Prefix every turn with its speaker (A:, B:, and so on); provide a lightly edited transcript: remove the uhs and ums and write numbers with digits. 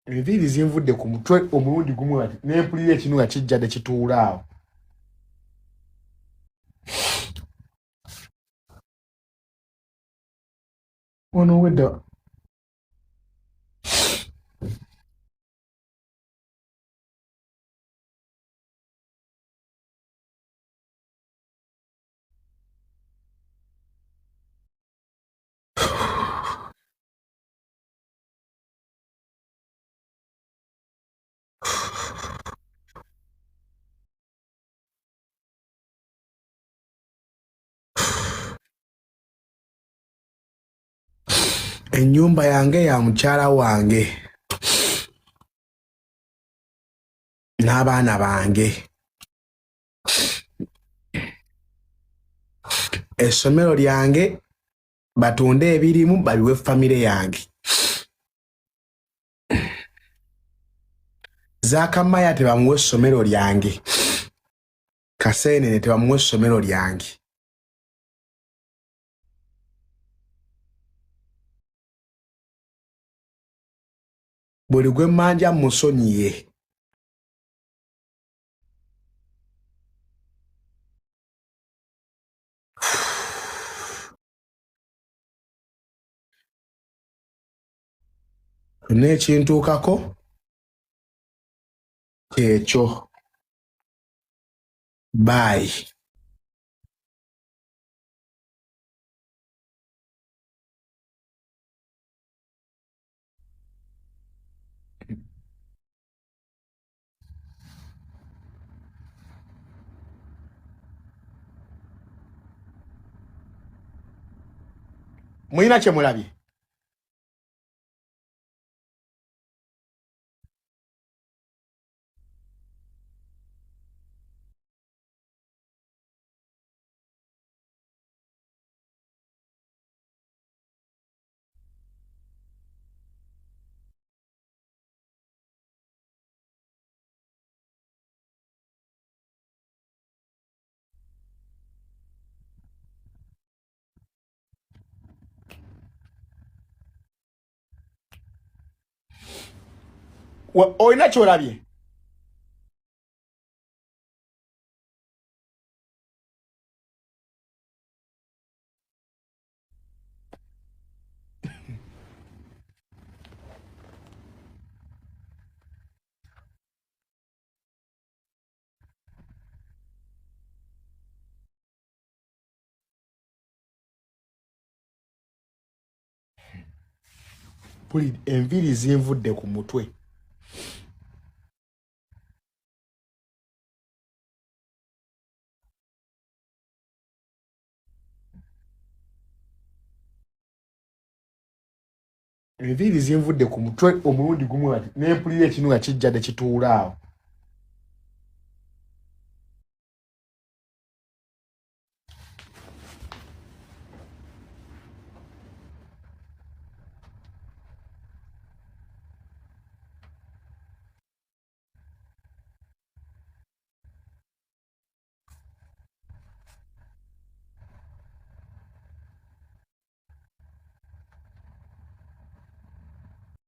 A: enviiri zinvudde ku mutwe omulundi gumu ati nempulira ekinu nga kijja ne kituula awo. Ono wedda ennyumba yange ya mukyala wange n'abaana bange. Essomero lyange batunde ebirimu babiwe famire yange. Zaakamaya tebamuwe essomero lyange. Kaseenene tebamuwe essomero lyange. Buli gwe mmanja musonyiye. N'ekintuukako ekyo. Bye. Mulina kye mulabye? Olina ky'olabye? Buli enviiri zinvudde ku mutwe. Enviiri zinvudde ku mutwe omulundi gumu ati nempulira ekinu nga kijja ne kituula awo.